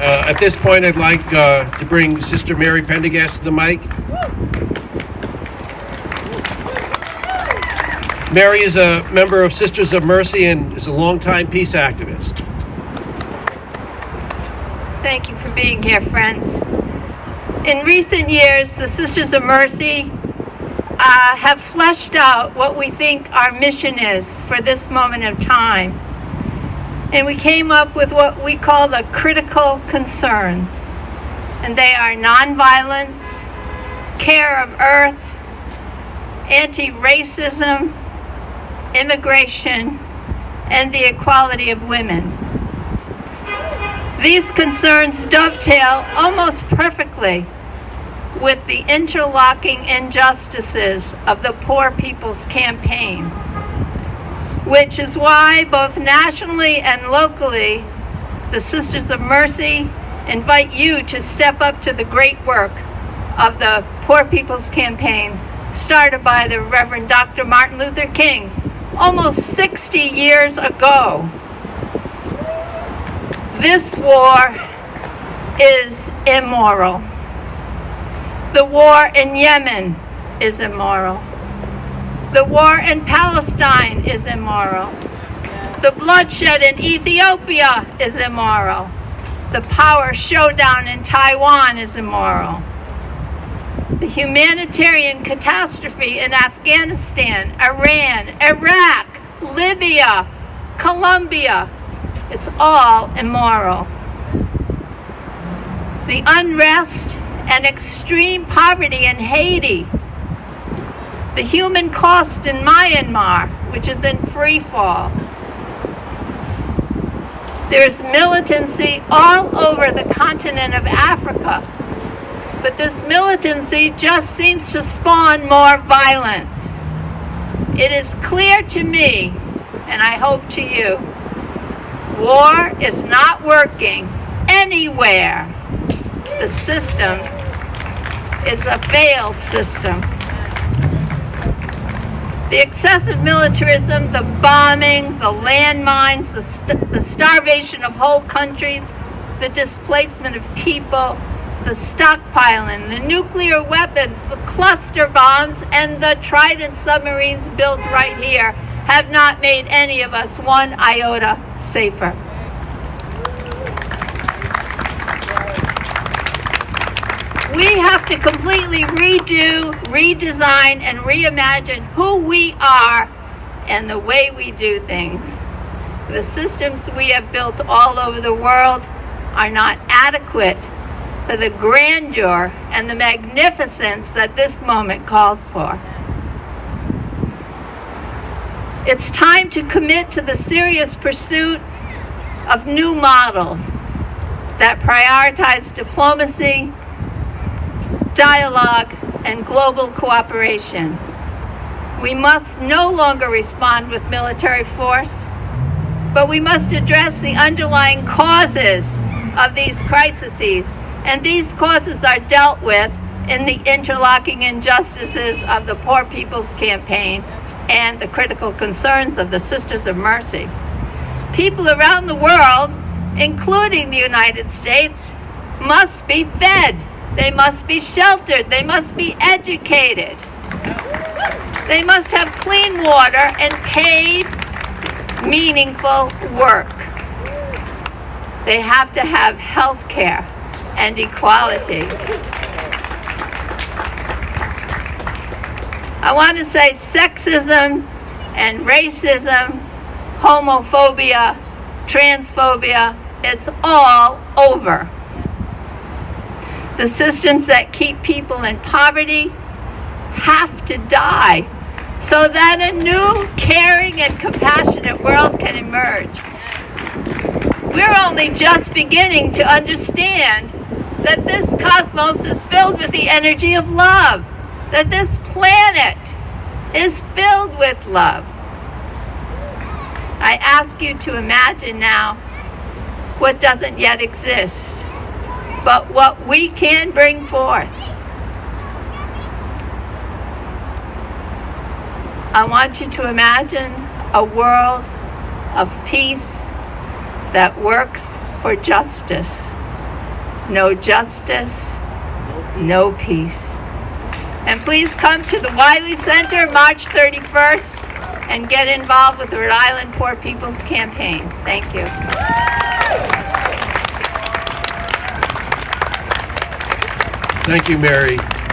At this point, I'd like to bring Sister Mary Pendergast to the mic. Mary is a member of Sisters of Mercy and is a longtime peace activist. Thank you for being here, friends. In recent years, the Sisters of Mercy have fleshed out what we think our mission is for this moment of time. And we came up with what we call the critical concerns. And they are nonviolence, care of earth, anti-racism, immigration, and the equality of women. These concerns dovetail almost perfectly with the interlocking injustices of the Poor People's Campaign, which is why both nationally and locally, the Sisters of Mercy invite you to step up to the great work of the Poor People's Campaign, started by the Reverend Dr. Martin Luther King almost 60 years ago. This war is immoral. The war in Yemen is immoral. The war in Palestine is immoral. The bloodshed in Ethiopia is immoral. The power showdown in Taiwan is immoral. The humanitarian catastrophe in Afghanistan, Iran, Iraq, Libya, Colombia, it's all immoral. The unrest and extreme poverty in Haiti, the human cost in Myanmar, which is in free fall. There's militancy all over the continent of Africa, but this militancy just seems to spawn more violence. It is clear to me, and I hope to you, war is not working anywhere. The system is a failed system. The excessive militarism, the bombing, the landmines, the starvation of whole countries, the displacement of people, the stockpiling, the nuclear weapons, the cluster bombs, and the Trident submarines built right here have not made any of us one iota safer. We have to completely redo, redesign, and reimagine who we are and the way we do things. The systems we have built all over the world are not adequate for the grandeur and the magnificence that this moment calls for. It's time to commit to the serious pursuit of new models that prioritize diplomacy, dialogue, and global cooperation. We must no longer respond with military force, but we must address the underlying causes of these crises, and these causes are dealt with in the interlocking injustices of the Poor People's Campaign and the critical concerns of the Sisters of Mercy. People around the world, including the United States, must be fed. They must be sheltered. They must be educated. They must have clean water and paid, meaningful work. They have to have health care and equality. I want to say sexism and racism, homophobia, transphobia, it's all over. The systems that keep people in poverty have to die so that a new, caring, and compassionate world can emerge. We're only just beginning to understand that this cosmos is filled with the energy of love, that this planet is filled with love. I ask you to imagine now what doesn't yet exist, but what we can bring forth. I want you to imagine a world of peace that works for justice, no justice, no peace. And please come to the Wiley Center March 31st and get involved with the Rhode Island Poor People's Campaign. Thank you. Thank you, Mary.